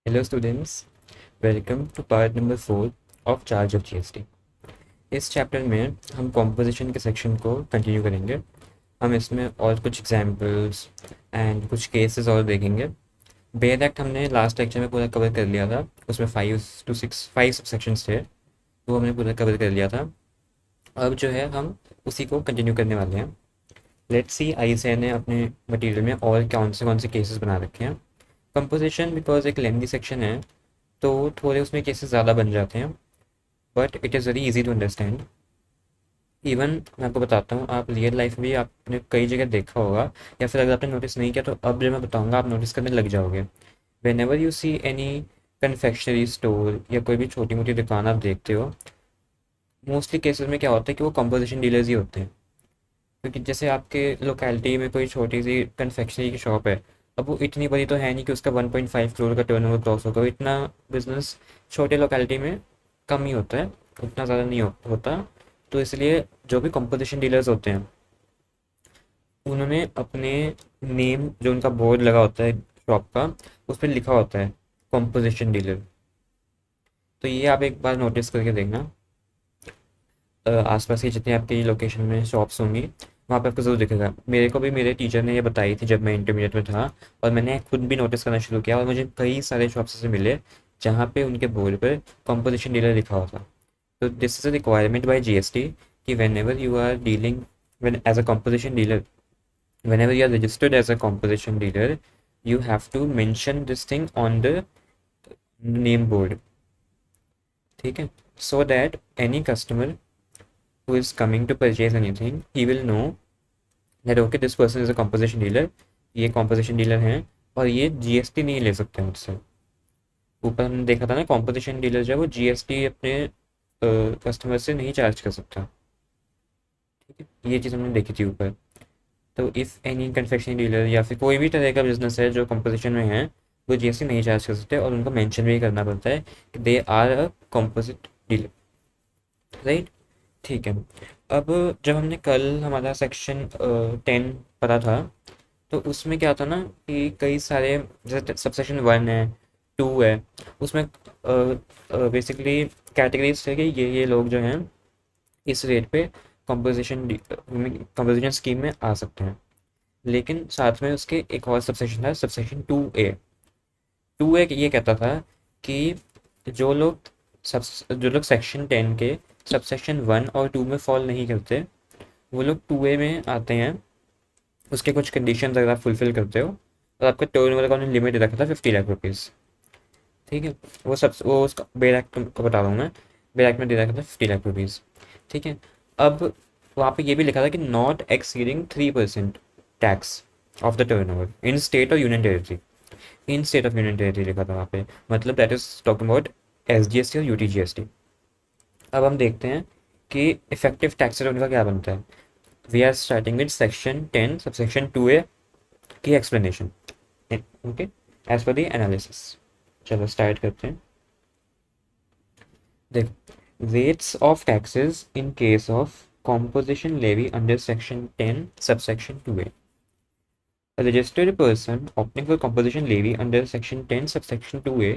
Hello students, welcome to part number 4 of charge of GST. इस chapter में हम composition के सेक्शन को कंटिन्यू करेंगे। हम इसमें और कुछ एग्जांपल्स एंड कुछ केसेस और देखेंगे। बेयर एक्ट हमने लास्ट लेक्चर में पूरा कवर कर लिया था। उसमें 5 सब सेक्शंस थे, वो हमने पूरा कवर कर लिया था। अब जो है हम उसी को कंटिन्यू करने वाले हैं। लेट्स सी आईसीए ने अपने मटेरियल में और कौन से केसेस बना रखे हैं। कंपोजिशन बिकॉज एक लेंथी सेक्शन है, तो थोड़े उसमें केसेस ज़्यादा बन जाते हैं, but it is very easy to understand. Even मैं आपको बताता हूँ, आप रियल लाइफ में भी आपने कई जगह देखा होगा, या फिर अगर आपने नोटिस नहीं किया तो अब जो मैं बताऊँगा आप नोटिस करने लग जाओगे। When ever you see any confectionery store या कोई भी छोटी मोटी दुकान आप देखते हो, मोस्टली केसेस में क्या होता है कि वो कंपोजिशन डीलर्स ही होते हैं। क्योंकि जैसे आपके लोकेलिटी में कोई छोटी सी कन्फेक्शनरी की शॉप है, अब वो इतनी बड़ी तो है नहीं कि उसका 1.5 करोड़ का टर्नओवर क्रॉस होगा। इतना बिजनेस छोटे लोकेलिटी में कम ही होता है, उतना ज़्यादा नहीं होता। तो इसलिए जो भी कंपोजिशन डीलर्स होते हैं, उन्होंने अपने नेम जो उनका बोर्ड लगा होता है शॉप का, उस पर लिखा होता है कंपोजिशन डीलर। तो ये आप एक बार नोटिस करके देखना। आसपास की जितनी आपकी लोकेशन में शॉप्स होंगी, वहाँ पे आपको ज़रूर दिखेगा। मेरे को भी मेरे टीचर ने ये बताई थी जब मैं इंटरमीडिएट में था, और मैंने खुद भी नोटिस करना शुरू किया, और मुझे कई सारे शॉप्स से मिले जहाँ पे उनके बोर्ड पर कंपोजिशन डीलर लिखा हुआ था। तो this is a requirement by GST कि whenever you are dealing when as a composition dealer, whenever you are registered as a composition dealer, you have to mention this thing on the name board. ठीक है, so that any customer who is coming to purchase anything, he will know that okay, this person is a composition dealer, ये composition dealer हैं, और ये GST नहीं ले सकते मुझसे। ऊपर हमने देखा था ना, composition dealer जो है वो जीएसटी अपने कस्टमर से नहीं चार्ज कर सकता। ठीक है, ये चीज़ हमने देखी थी ऊपर। तो इफ़ एनी कन्फेक्शनरी डीलर या फिर कोई भी तरह का बिजनेस है जो कंपोजिशन में है, वो जीएसटी नहीं चार्ज कर सकते, और उनको मेंशन भी करना पड़ता है कि they are a composite dealer. Right, ठीक है। अब जब हमने कल हमारा सेक्शन 10 पढ़ा था, तो उसमें क्या था ना कि कई सारे, जैसे सबसेक्शन 1 है, 2 है, उसमें बेसिकली कैटेगरीज थे कि ये लोग जो हैं इस रेट पे कंपोजिशन स्कीम में आ सकते हैं। लेकिन साथ में उसके एक और सबसेक्शन था, सबसेक्शन 2A। 2A ये कहता था कि जो लोग जो लोग सेक्शन 10 के सबसेक्शन 1 और 2 में फॉल नहीं करते, वो लोग 2A में आते हैं। उसके कुछ कंडीशंस अगर आप फुलफिल करते हो, और आपका टर्नओवर का उन्होंने लिमिट रखा था 50 लाख रुपीज़। ठीक है, वो उसका बेल एक्ट को बता रहा हूँ मैं। बेल एक्ट में दे रखा था 50 लाख रुपीज़। ठीक है, अब वहाँ पे ये भी लिखा था कि not exceeding 3% tax of the turnover in state और union territory. In state of union territory लिखा था वहाँ पे, मतलब that is talking about SGST और यूटीजीएसटी। अब हम देखते हैं कि इफेक्टिव टैक्स रेट उनका क्या बनता है। We are starting with section 10 subsection 2A की explanation. Okay, as per the analysis. चलो स्टार्ट करते हैं। देखो, rates of taxes in case of composition levy under section 10 subsection 2A. A registered person opting for composition levy under section 10 subsection 2A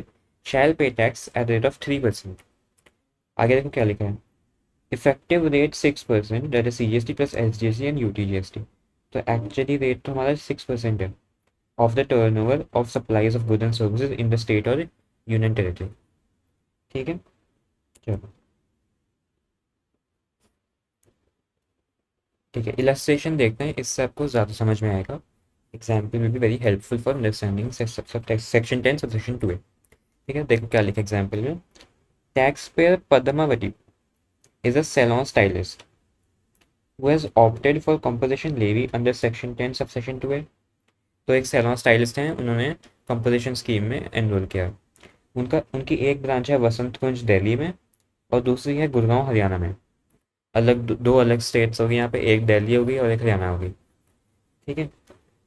shall pay tax at the rate of 3%. आगे देखो क्या लिखा है, effective rate 6%, that is CGST plus SGST and UTGST. तो actually rate तो हमारा 6% है of the turnover of supplies of goods and services in the state और यूनियन टेरेटरी। ठीक है, चलो ठीक है, इलस्ट्रेशन देखते हैं, इससे आपको ज़्यादा समझ में आएगा। Example will be very helpful for understanding section 10 subsection 2A। ठीक है, देखो क्या लिखा एग्जाम्पल में। Tax payer Padmavati is a salon stylist who has opted for composition levy under section 10 subsection 2A। तो एक सैलून स्टाइलिस्ट हैं, उन्होंने कंपोजिशन स्कीम में एनरोल किया। उनकी एक ब्रांच है वसंत कुंज दिल्ली में, और दूसरी है गुड़गांव हरियाणा में। दो अलग स्टेट्स होगी यहाँ पे, एक दिल्ली होगी और एक हरियाणा होगी। ठीक है,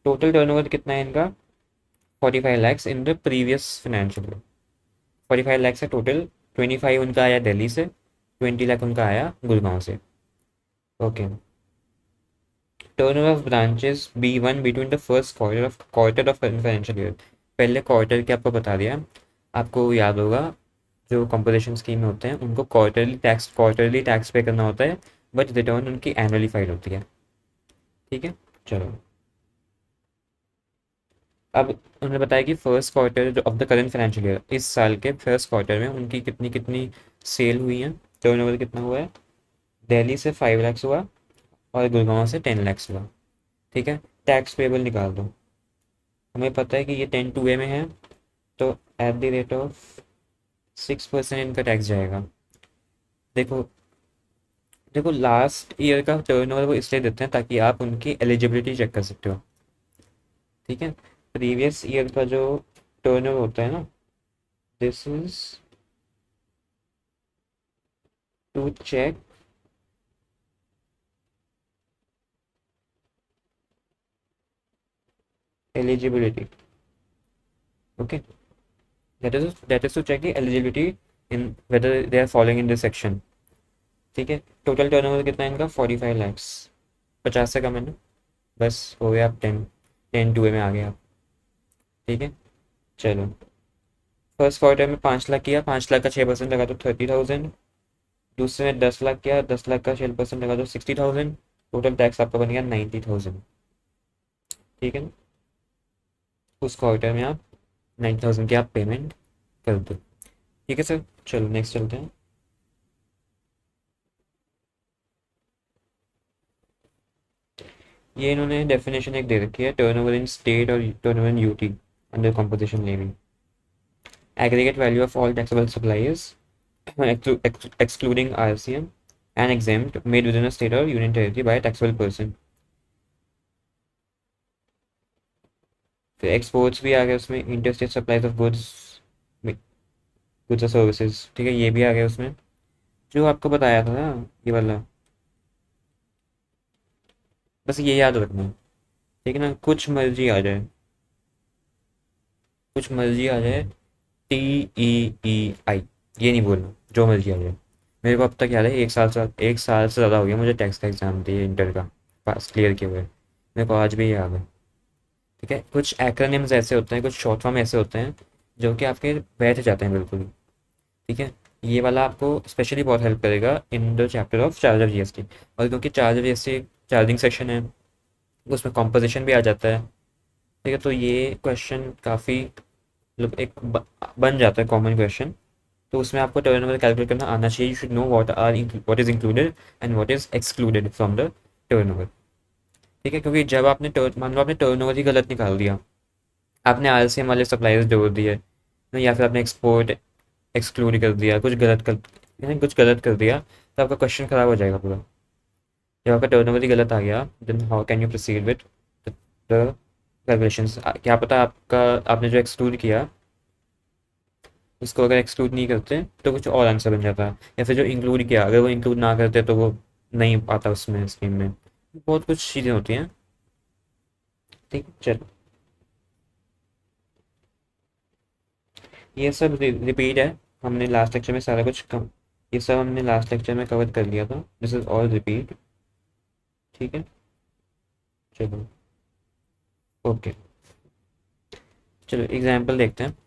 टोटल टर्नओवर कितना है इनका, 45 lakhs in the previous financial year. 45 lakhs है टोटल, 25 उनका आया दिल्ली से, 20 लाख उनका आया गुड़गांव से। Okay, turnover of branches B1 between the first quarter of financial year. पहले क्वार्टर के आपको बता दिया, आपको याद होगा जो कंपोजिशन स्कीम में होते हैं उनको क्वार्टरली टैक्स पे करना होता है, बट रिटर्न उनकी एनुअली फाइल होती है। ठीक है, चलो। अब उन्होंने बताया कि फर्स्ट क्वार्टर जो of the current financial year, इस साल के फर्स्ट क्वार्टर में उनकी कितनी कितनी सेल हुई है, टर्नओवर कितना हुआ है। दिल्ली से 5 लाख हुआ और गुड़गांव से 10 लाख हुआ। ठीक है, टैक्स पेबल निकाल दो। हमें पता है कि ये 10 2 में है, तो एट द रेट ऑफ 6% इनका टैक्स जाएगा। देखो, देखो लास्ट ईयर का टर्नओवर वो इसलिए देते हैं ताकि आप उनकी एलिजिबिलिटी चेक कर सकते हो। ठीक है, प्रीवियस ईयर का जो टर्नओवर होता है ना, this is to check eligibility. Okay, that is to check the eligibility in whether they are falling in this section। ठीक है, टोटल टर्नओवर कितना है इनका, 45 लाख। 50 से कम है ना, बस हो गया। आप 10 2 में आ गए आप। ठीक है, चलो। फर्स्ट क्वार्टर में 5 लाख किया, 5 लाख का 6% लगा तो 30,000। दूसरे में 10 लाख किया, 10 लाख का 6% लगा तो 60,000। टोटल टैक्स आपका बन गया 90,000। ठीक है ना, उस क्वार्टर में आप 90,000 की आप पेमेंट कर दो। ठीक है सर, चलो नेक्स्ट चलते हैं। ये इन्होंने डेफिनेशन एक दे रखी है, टर्नओवर इन स्टेट और turnover in UT under composition levy. Aggregate value of all taxable supplies excluding RCM and exempt made within a state or union territory by a taxable person। फिर exports भी आ गए उसमें, interstate supplies of goods और services. ठीक है, ये भी आ गया उसमें, जो आपको बताया था ना, ये वाला। बस ये याद रखना है, ठीक है ना, कुछ मर्जी आ जाए, कुछ मर्जी आ जाए, TEEI, ये नहीं बोलना, जो मर्जी आ जाए। मेरे को अब तक याद है, एक साल से ज़्यादा हो गया मुझे टैक्स का एग्ज़ाम दिए, इंटर का पास क्लियर किए हुए, मेरे को आज भी याद है। ठीक है, कुछ एक्रोनिम्स ऐसे होते हैं, कुछ शॉर्ट फॉर्म ऐसे होते हैं जो कि आपके बैठ जाते हैं बिल्कुल। ठीक है, ये वाला आपको स्पेशली बहुत हेल्प करेगा in the chapter of charge of GST. और क्योंकि charge of GST charging section है, उसमें कॉम्पोजिशन भी आ जाता है। ठीक है, तो ये क्वेश्चन काफ़ी मतलब बन जाता है कॉमन क्वेश्चन। तो उसमें आपको टर्नओवर कैलकुलेट करना आना चाहिए। You should know what is included and what is excluded from the turnover. ठीक है, क्योंकि जब आपने मान लो आपने टर्नओवर ही गलत निकाल दिया, आपने आरसीएम वाले सप्लायर्स जोड़ दिए ना, या फिर आपने एक्सपोर्ट एक्सक्लूड कर दिया, कुछ गलत कर दिया, तो आपका क्वेश्चन खराब हो जाएगा पूरा। जब आपका टर्नओवर ही गलत आ गया, then how can you proceed with the calculations. क्या पता आपका आपने जो एक्सक्लूड किया उसको अगर एक्सक्लूड नहीं करते तो कुछ और आंसर बन जाता, या फिर जो इंक्लूड किया अगर वो इंक्लूड ना करते तो वो नहीं आता उसमें स्कीम में। बहुत कुछ चीज़ें होती हैं। ठीक, चलो। ये सब रिपीट है, हमने लास्ट लेक्चर में सारा कुछ कम, ये सब हमने लास्ट लेक्चर में कवर कर लिया था। This is all repeat. ठीक है, चलो, ओके, चलो एग्जाम्पल देखते हैं।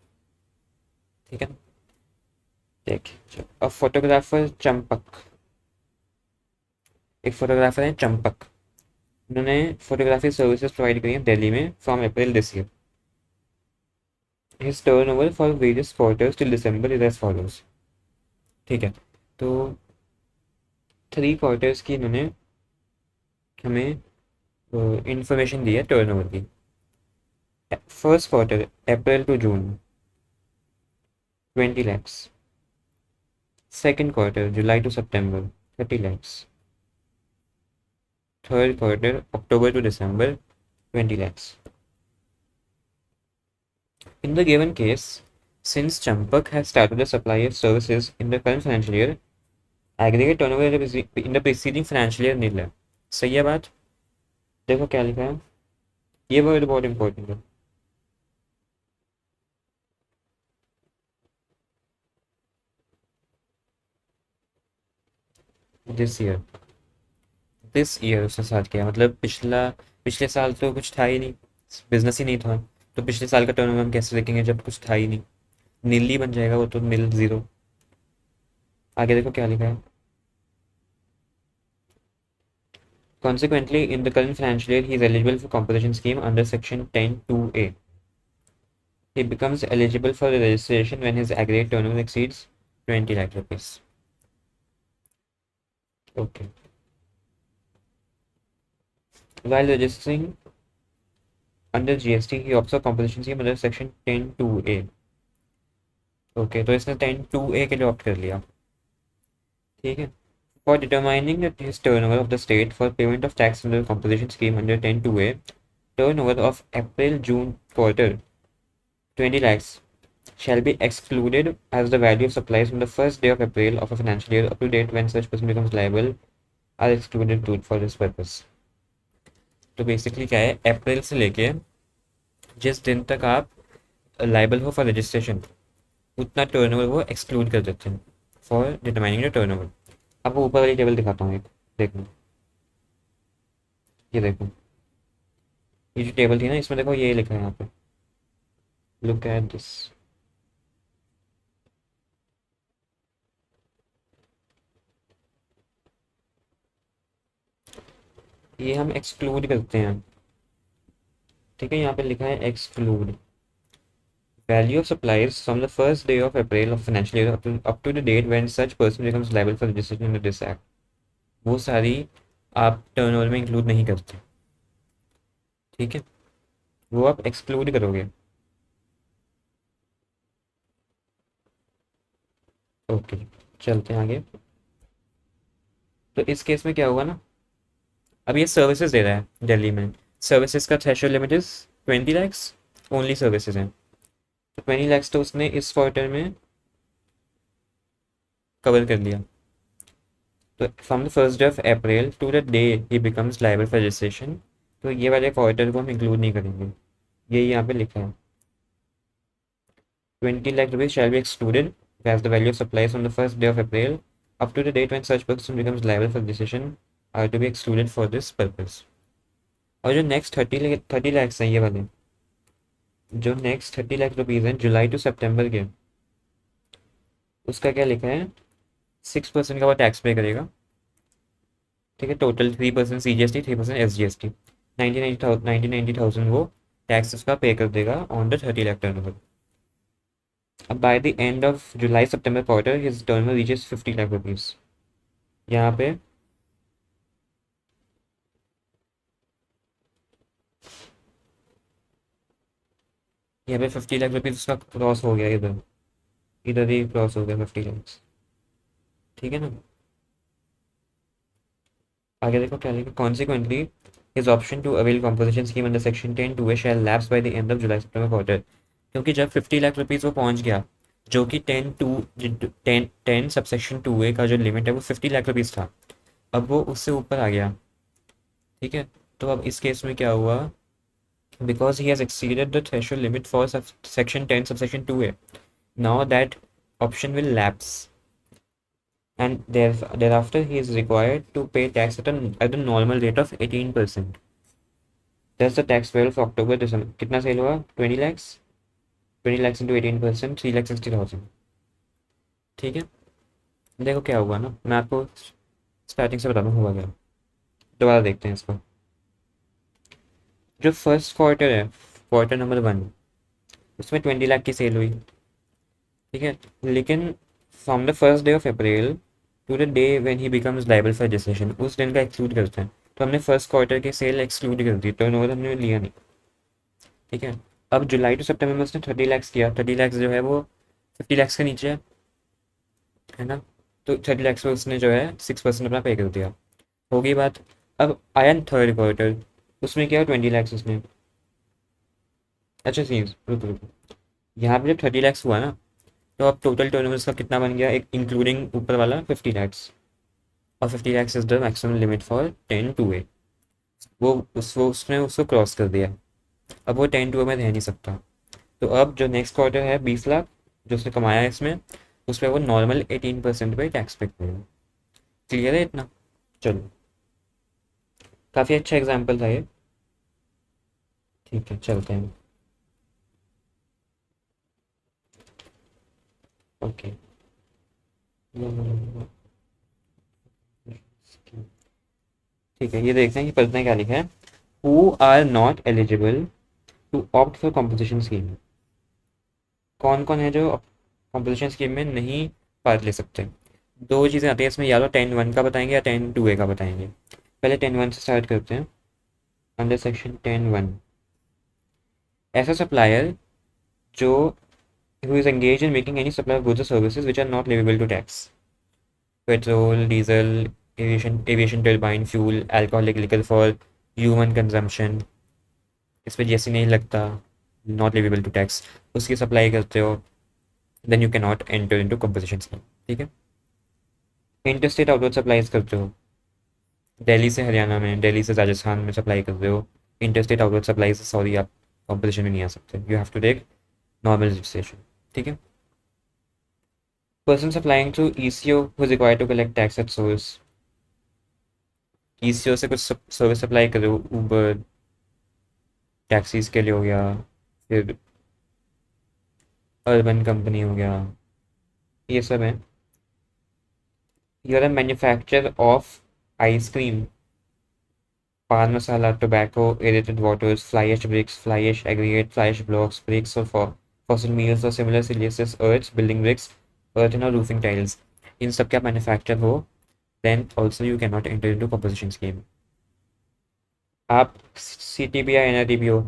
ठीक है, देखिए, चलो, अब फोटोग्राफर चंपक, एक फोटोग्राफर है चंपक, उन्होंने फोटोग्राफी सर्विसेज प्रोवाइड करी है दिल्ली में from April this year. His turnover for various quarters till December is as follows. ठीक है, तो 3 क्वार्टर्स की इन्होंने हमें इंफॉर्मेशन दी है टर्नओवर की। First quarter April to June 20 lakhs। Second quarter July to September 30 lakhs। Third quarter October to December 20 lakhs। In the given case, since Champak has started the supply of services in the current financial year, aggregate turnover in the preceding financial year nil है। सही है बात? देखो क्या लिखा है, ये word बहुत इंपॉर्टेंट है। दिस ईयर, दिस ईयर उसने साथ किया, मतलब पिछले साल तो कुछ था ही नहीं, बिजनेस ही नहीं था, तो पिछले साल का टर्नओवर हम कैसे देखेंगे जब कुछ था ही नहीं। नील ही बन जाएगा वो तो, नील जीरो। आगे देखो क्या लिखा है। Consequently, in the current financial year, he is eligible for composition scheme under section 10(2)(a). He becomes eligible for the registration when his aggregate turnover exceeds 20 lakh rupees. Okay. While registering under GST, he opts for composition scheme under section 10(2)(a). Okay, तो इसने 10(2)(a के लिए opt कर लिया। ठीक है। For determining that his turnover of the state for payment of tax under composition scheme under 10(2)(a, turnover of April-June quarter 20 lakhs shall be excluded as the value of supplies from the first day of April of a financial year up to date when such person becomes liable are excluded for this purpose. तो basically क्या है, अप्रैल से लेके जिस दिन तक आप liable हो फॉर रजिस्ट्रेशन उतना टर्नओवर वो एक्सक्लूड कर देते हैं फॉर डिटरमाइनिंग द टर्नओवर। आपको ऊपर वाली टेबल दिखाता हूँ एक, देखो ये देखो, ये जो टेबल थी ना इसमें देखो ये लिखा है यहाँ पे, लुक एट दिस। ये हम एक्सक्लूड करते हैं, ठीक है, यहाँ पे लिखा है exclude value of suppliers from the first day of April of financial year up to the date when such person becomes liable for registration under this act। वो सारी आप टर्नओवर में इंक्लूड नहीं करते, ठीक है, वो आप एक्सक्लूड करोगे। ओके, चलते हैं आगे। तो इस केस में क्या होगा ना, अब ये सर्विसेज दे रहा है दिल्ली में, सर्विसेज का threshold limit is 20 lakhs, only services हैं, तो 20 lakhs तो उसने इस क्वार्टर में कवर कर लिया। तो from the first day of April to the day he becomes liable for registration, तो ये वाले क्वार्टर को हम इंक्लूड नहीं करेंगे, ये यहाँ पे लिखा है 20 lakh rupees shall be excluded as the value of supplies on the first day of April up to the date when such person becomes liable for decision are to be excluded for this purpose। और जो next 30 lakhs हैं, ये वाले जो next 30 lakh rupees हैं जुलाई to सितंबर के, उसका क्या लिखा है, 6% का वो टैक्स पे करेगा, ठीक है, टोटल 3% CGST, 3% SGST, 90,000 वो टैक्स उसका पे कर देगा ऑन द 30 लाख टर्नओवर। अब bye the end of July September quarter his turnover reaches 50 lakh rupees. यहाँ पे यहाँ पे 50 लाख रुपीज़ उसका क्रॉस हो गया, इधर इधर ही क्रॉस हो गया 50 lakhs, ठीक है ना। आगे देखो क्या लिखा, consequently his option to avail composition scheme under section 10(2)(a) shall lapse by the end of July September quarter. क्योंकि जब 50 लाख रुपीज़ वो पहुंच गया, जो कि 10 सबसेक्शन 2A का जो लिमिट है वो 50 लाख रुपीज़ था, अब वो उससे ऊपर आ गया, ठीक है। तो अब इस केस में क्या हुआ, because he has exceeded the threshold limit for section 10 subsection 2A, now that option will lapse and thereafter he is required to pay tax at the normal rate of 18%। Thus the tax bill for October December कितना cell हुआ, 20 lakhs, 20 lakhs into 18%, 3,60,000, ठीक है। देखो क्या हुआ ना, मैं आपको स्टार्टिंग से बता दूँ हुआ क्या, दोबारा देखते हैं इसको। जो फर्स्ट क्वार्टर है, क्वार्टर नंबर 1, उसमें 20 लाख की सेल हुई, ठीक है, लेकिन from the first day of April to the day when he becomes liable for registration, उस दिन का एक्सक्लूड करते हैं, तो हमने फर्स्ट क्वार्टर की सेल एक्सक्लूड कर दी, टर्नओवर हमने लिया नहीं, ठीक है। अब जुलाई टू सितंबर में उसने 30 lakhs किया, 30 lakhs जो है वो 50 lakhs के नीचे है ना, तो 30 lakhs में उसने जो है 6% अपना पे कर दिया, हो गई बात। अब आया थर्ड क्वार्टर, उसमें क्या 20 lakhs उसने, अच्छा सीन्स रुको रुको, यहाँ पे जब 30 lakhs हुआ ना, तो अब टोटल टर्नओवर का कितना बन गया, एक इंक्लूडिंग ऊपर वाला 50 lakhs, और 50 lakhs is the maximum limit for 10(2)(a। वो उसने उसको क्रॉस कर दिया, अब वो 10(2)(a में रह नहीं सकता, तो अब जो नेक्स्ट क्वार्टर है 20 लाख जो उसने कमाया है इसमें, उस पर वो नॉर्मल 18% पे टैक्स पे करेगा। क्लियर है इतना, चलो, काफ़ी अच्छा एग्जाम्पल था ये, ठीक है चलते हैं। ओके, ठीक है, ये देखते हैं कि प्रश्न में क्या लिखा है। Who are not eligible to opt for composition scheme. कौन कौन है जो कॉम्पोजिशन स्कीम में नहीं पार्ट ले सकते। दो चीज़ें आती हैं इसमें, या तो 10(1) का बताएंगे या 10(2)(a) का बताएंगे। पहले 10(1) से स्टार्ट करते हैं। अंडर सेक्शन 10(1), ऐसा सप्लायर जो who is engaged in making any supply of goods or services which are not liable to tax, petrol, diesel, aviation turbine fuel, alcoholic liquor for human consumption, इस पे GST नहीं लगता, not leviable to tax, उसकी supply करते हो, then you can not enter into composition scheme. ठीक है। Inter state outward supplies करते हो, दिल्ली से हरियाणा में, दिल्ली से राजस्थान में सप्लाई कर रहे हो, इंटर स्टेट आउटवर्ड सप्लाई से सॉरी आप कंपोजिशन में नहीं आ सकते, you have to take normal registration. ठीक है। Person supplying to ECO who is required to collect tax at source, ECO से कुछ सर्विस सप्लाई करो, उबर टैक्सीज के लिए हो गया, फिर अर्बन कंपनी हो गया, ये सब है। You are a manufacturer of ice cream, pan masala, tobacco, aerated waters, fly ash bricks, fly ash aggregate, fly ash blocks, bricks or fossil meals or similar siliceous earths, building bricks, earthen or roofing tiles, इन सब का manufacture हो, then also you cannot enter into composition scheme। आप CTP या NRTP हो,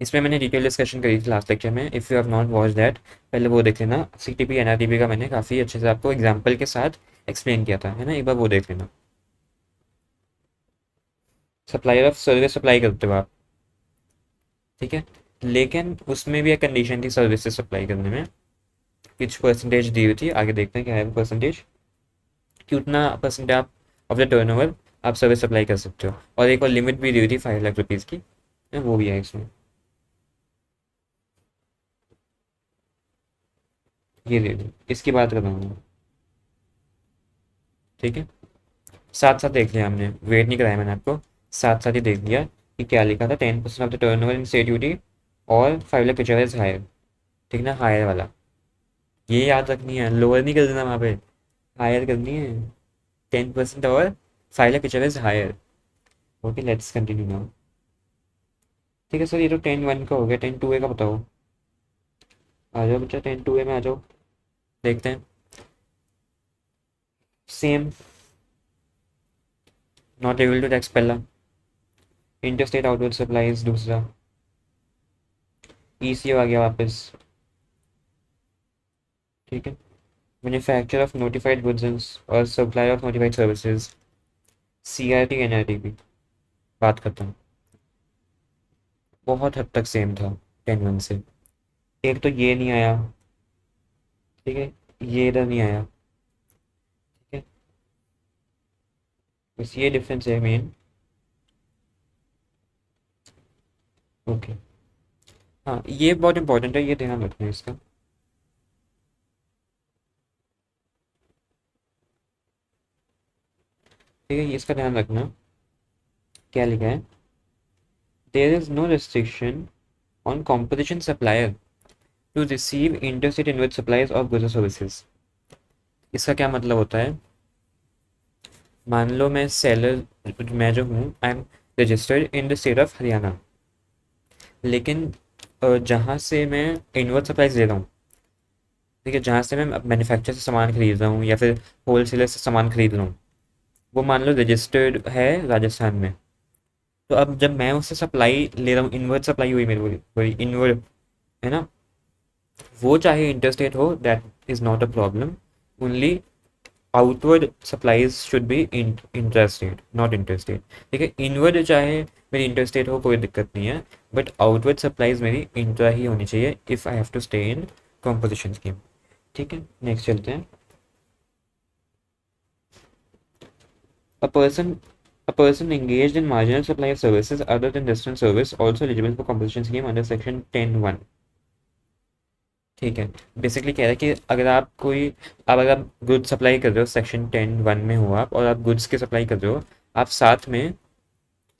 इसमें मैंने detail discussion करी थी लास्ट लेक्चर में, if you have not watch that पहले वो देख लेना। CTP NRTP का मैंने काफ़ी अच्छे से आपको एग्जाम्पल के साथ एक्सप्लेन किया था, है ना, एक बार वो देख लेना। सप्लायर ऑफ सर्विस सप्लाई करते हो आप, ठीक है, लेकिन उसमें भी एक कंडीशन थी सर्विसेज सप्लाई करने में, कुछ परसेंटेज दी हुई थी, आगे देखते हैं क्या है परसेंटेज, कि उतना परसेंटेज आप ऑफ द टर्नओवर आप सर्विस सप्लाई कर सकते हो, और एक और लिमिट भी दी हुई थी 5 लाख रुपीज़ की, वो भी है इसमें, ये दे दी, इसकी बात कर रहा हूँ मैं। ठीक है, साथ साथ देख लिया हमने, वेट नहीं कराया मैंने आपको, साथ साथ ही देख लिया कि क्या लिखा था, 10% of the turnover in state duty और 5 लाख विच इज हायर। ठीक ना, हायर वाला ये याद रखनी है, लोअर नहीं कर देना वहाँ पे, हायर करनी है, 10% और 5 lakh which is higher. Okay, let's continue now. ठीक है सर, ये तो 10(1) का हो गया, 10(2)(a) का बताओ। आ जाओ बच्चा, 10(2)(a) में आ जाओ, देखते हैं। Same, not able to tax पहला, इंटरस्टेट आउटवर्ड सप्लाईज दूसरा, ईसीओ आ गया वापस। ठीक है, मैन्युफैक्चर ऑफ नोटिफाइड गुड्स और supply of notified services, CRT NRTP, बात करता हूँ, बहुत हद तक सेम था 10(1) से। एक तो ये नहीं आया, ठीक है, ये इधर नहीं आया, ठीक है, बस ये डिफरेंस है मेन। ओके, हाँ ये बहुत इंपॉर्टेंट है, ये ध्यान रखना है इसका। ठीक है, ये इसका ध्यान रखना, क्या लिखा है, there is no restriction on composition supplier to receive interstate inward supplies of goods services. इसका क्या मतलब होता है, मान लो मैं सेलर, मैं जो हूँ I am registered in the state of Haryana, लेकिन जहाँ से मैं इनवर्ड सप्लाईज ले रहा हूँ, ठीक है, जहाँ से मैं मैन्युफैक्चर से सामान खरीद रहा हूँ या फिर होलसेलर से सामान खरीद रहा हूँ, वो मान लो रजिस्टर्ड है राजस्थान में, तो अब जब मैं उससे सप्लाई ले रहा हूँ, इनवर्ड सप्लाई हुई मेरी, वही इनवर्ड, है ना, वो चाहे इंटरस्टेट हो, that is not a problem, only outward supplies should be interstate not interstate. ठीक है, इनवर्ड चाहे मेरी इंटरस्टेट हो कोई दिक्कत नहीं है, बट आउटवर्ड सप्लाईज मेरी इंट्रा ही होनी चाहिए if I have to stay in composition scheme. ठीक है, नेक्स्ट चलते हैं। A person a person engaged in marginal supply of services other than restaurant service also eligible for compensation scheme under section 10(1)। ठीक है, basically कह रहा है कि अगर आप कोई, अब अगर आप गुड्स सप्लाई कर रहे हो, सेक्शन 10(1) में हो आप, और आप गुड्स की सप्लाई कर रहे हो, आप साथ में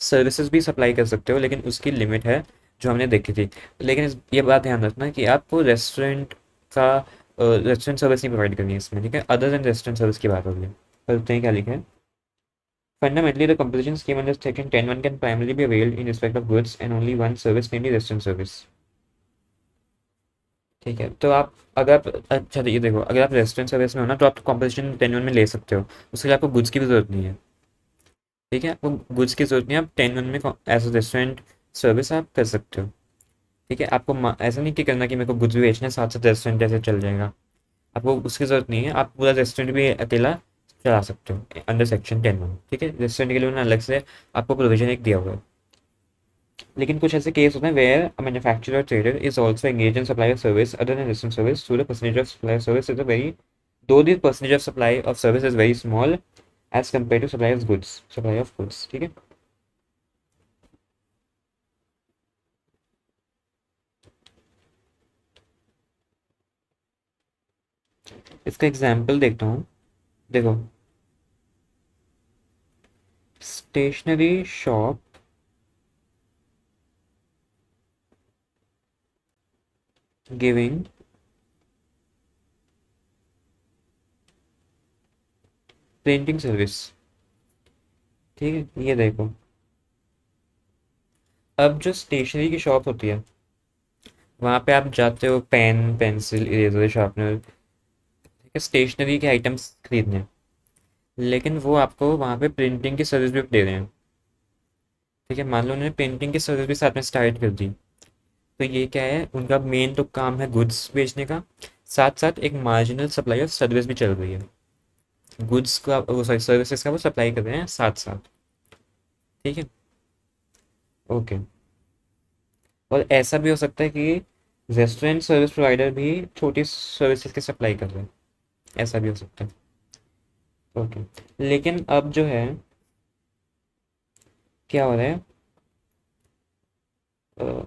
सर्विसेज भी सप्लाई कर सकते हो, लेकिन उसकी लिमिट है जो हमने देखी थी। लेकिन ये बात ध्यान रखना कि आपको रेस्टोरेंट का रेस्टोरेंट सर्विस नहीं प्रोवाइड करनी है इसमें, ठीक है। अदर देन रेस्टोरेंट सर्विस की बात हो रही है। करते हैं क्या लिखा है। Fundamentally, the composition scheme under section 10(1) can primarily be availed in respect of goods and only one service, namely restaurant service. ठीक है, तो आप अगर आप अच्छा ये देखो, अगर आप रेस्टोरेंट सर्विस में हो ना तो आप कॉम्पोजिशन 10(1) में ले सकते हो। उसके लिए आपको गुड्स की भी जरूरत नहीं है। ठीक है, आपको गुड्स की जरूरत नहीं है, आप 10(1) में एज अ रेस्टोरेंट सर्विस आप कर सकते हो। ठीक है, आपको ऐसा नहीं कि करना कि मेरे को गुड्स भी बेचना है, साथ साथ रेस्टोरेंट ऐसे चल जाएगा। आपको उसकी ज़रूरत नहीं है, आप पूरा रेस्टोरेंट भी अकेला चला सकते हो अंडर सेक्शन 10(1). ठीक है, रेस्टोरेंट के लिए उन्होंने अलग से आपको प्रोविजन एक दिया हुआ है। लेकिन कुछ ऐसे केस होते हैं where a manufacturer trader is also engage in supply of service other than restaurant service through the percentage of supply of service is a very though this percentage of supply of service is very small as compare to supply of goods. ठीक है, इसका example देखता हूँ। देखो, stationery shop giving printing service. ठीक है, ये देखो, अब जो स्टेशनरी की शॉप होती है वहाँ पे आप जाते हो पेन पेंसिल इरेजर शार्पनर, ठीक है, स्टेशनरी के आइटम्स खरीदने। लेकिन वो आपको वहाँ पे प्रिंटिंग की सर्विस भी दे रहे हैं। ठीक है, मान लो उन्होंने प्रिंटिंग की सर्विस भी साथ में स्टार्ट कर दी, तो ये क्या है, उनका मेन तो काम है गुड्स बेचने का, साथ साथ एक मार्जिनल सप्लाई ऑफ सर्विस भी चल रही है। गुड्स का वो सॉरी सर्विसेज का वो सप्लाई कर रहे हैं साथ साथ। ठीक है, ओके। और ऐसा भी हो सकता है कि रेस्टोरेंट सर्विस प्रोवाइडर भी छोटी सर्विसेज की सप्लाई कर रहे हैं, ऐसा भी हो सकता है। ओके, लेकिन अब जो है क्या हो रहा है,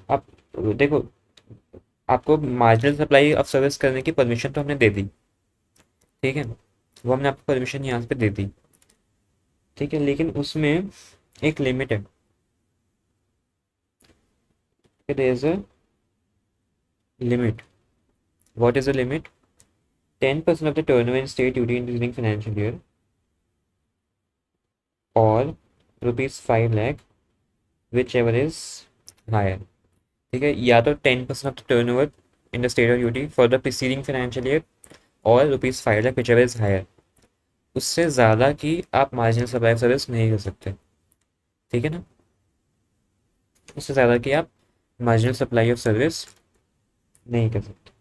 आप देखो, आपको मार्जिनल सप्लाई ऑफ सर्विस करने की परमिशन तो हमने दे दी। ठीक है, वो हमने आपको परमिशन यहाँ पे दे दी। ठीक है, लेकिन उसमें एक लिमिट है। It is a limit. What is a limit? 10% of the turnover in state duty in during financial year और ₹5 lakh whichever is higher. ठीक है, या तो 10% of the turnover in the state of duty for the preceding financial year और ₹5 lakh whichever is higher. उससे ज़्यादा की आप मार्जिनल सप्लाई सर्विस नहीं कर सकते। ठीक है ना, उससे ज़्यादा की आप मार्जिनल सप्लाई ऑफ सर्विस नहीं कर सकते।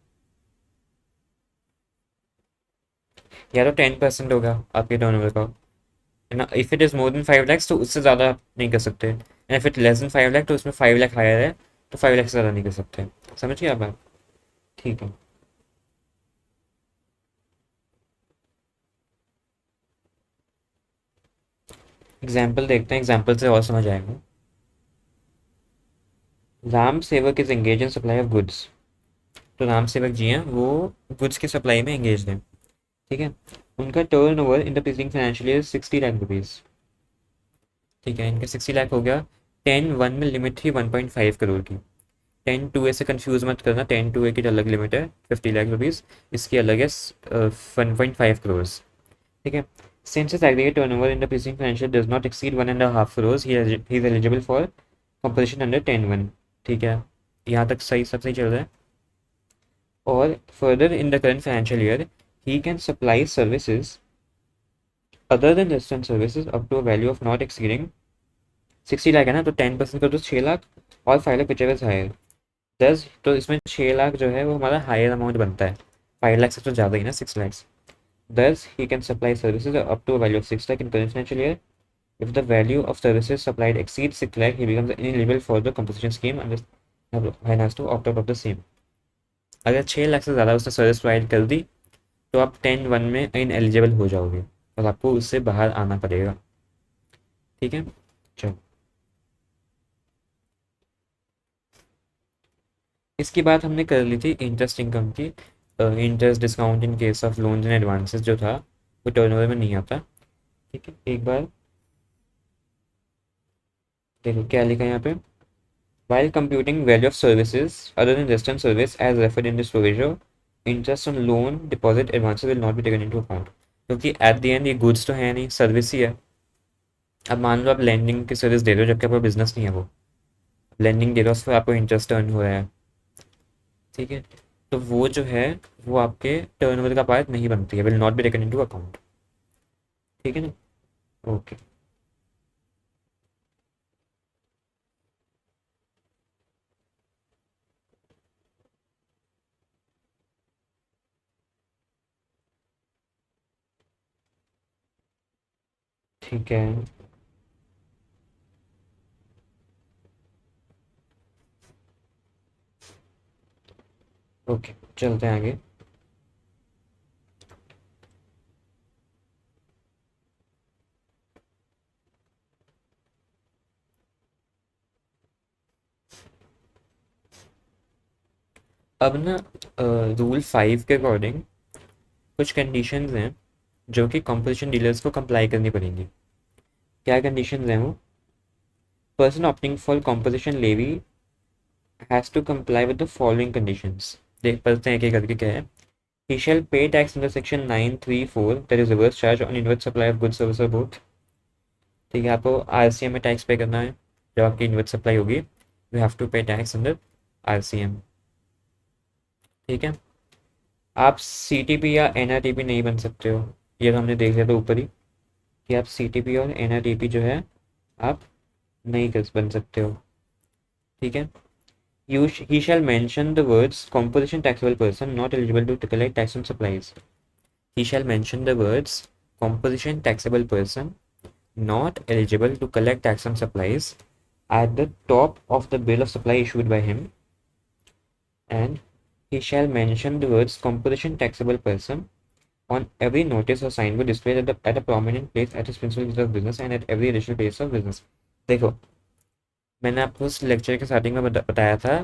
या तो 10% होगा आपके टर्नओवर का, है ना। If it is more than 5 lakhs तो उससे ज़्यादा आप नहीं कर सकते, and if it less than 5 lakh तो उसमें 5 लाख हायर है, तो 5 लाख से ज़्यादा नहीं कर सकते। समझ गए आप बात? ठीक है, एग्जाम्पल देखते हैं, एग्जाम्पल से और समझ आएगा। राम सेवक is engage in supply of goods. तो राम सेवक जी हैं, वो गुड्स की सप्लाई में एंगेज हैं। ठीक है, उनका turn over in the preceding financial year 60 lakh rupees. ठीक है, इनका 60 लाख हो गया। 10(1) में लिमिट थी 1.5 करोड़ की। 10(2) से कंफ्यूज मत करना, 10(2) की अलग लिमिट है 50 लाख रुपीज़, इसकी अलग है 1.5 करोड़। ठीक है, since his aggregate turnover in the preceding financial does not exceed 1.5 crores, he is eligible for composition under 10(1). ठीक है, यहाँ तक सही, सब सही चल रहा है। और further in the current financial year he can supply services other than restaurant services up to a value of not exceeding 60 lakh, है ना, तो 10% कर दो 6 लाख और 5 लाख whichever is higher। 10 तो इसमें 6 लाख जो है वो हमारा हायर अमाउंट बनता है, 5 लाख से तो ज़्यादा ही ना, 6 lakh. Thus, he can supply services up to a value of 6 lakh in current financial year. If the value of services supplied exceeds 6 lakh, he becomes ineligible for the compensation scheme and has to opt out of the same. अगर 6 लाख से ज़्यादा उसने service provide कर दी तो आप 10(1) में in eligible हो जाओगे और आपको उससे बाहर आना पड़ेगा। ठीक है, चलो, इसकी बात हमने कर ली थी इंटरेस्ट इनकम की। Interest discount in case of loans and advances जो था वो टर्नओवर में नहीं आता। ठीक है, एक बार देखो क्या लिखा है यहाँ पे। While computing value of services other than restaurant service as referred in this provision, interest on loan deposit advances will not be taken into account, क्योंकि एट द एंड ये गुड्स तो है नहीं, सर्विस ही है। अब मान लो आप लैंडिंग की सर्विस दे रहे हो जबकि आपका बिजनेस नहीं है, वो लैंडिंग दे रहे हो, उस पर आपको इंटरेस्ट अर्न हो रहा है, ठीक है, तो वो जो है वो आपके टर्नओवर का पार्ट नहीं बनती है, will not be taken into account, ठीक है ना। ओके। ठीक है। ओके, चलते हैं आगे। अब ना रूल 5 के अकॉर्डिंग कुछ कंडीशंस हैं जो कि कंपोजिशन डीलर्स को कंप्लाई करनी पड़ेंगी। क्या कंडीशंस हैं वो? Person opting for composition levy has to comply with the following conditions. देख पढ़ते हैं एक एक करके क्या है। ही शैल पे tax under section 934, that is reverse charge on inward supply of goods service और बोथ। ठीक है, आपको आरसीएम में टैक्स पे करना है जब आपकी इनवर्ट सप्लाई होगी, you have to pay tax under RCM, ठीक है। आप सीटीपी या एनआरटीपी नहीं बन सकते हो, ये तो हमने देख लिया था ऊपर ही कि आप सीटीपी और एनआरटीपी जो है आप नहीं कर बन सकते हो, ठीक है। He shall mention the words composition taxable person not eligible to collect tax on supplies. He shall mention the words composition taxable person not eligible to collect tax on supplies at the top of the bill of supply issued by him, and he shall mention the words composition taxable person on every notice or signboard displayed at a prominent place at his principal place of business and at every additional place of business. देखो, मैंने आपको उस lecture के starting में बताया था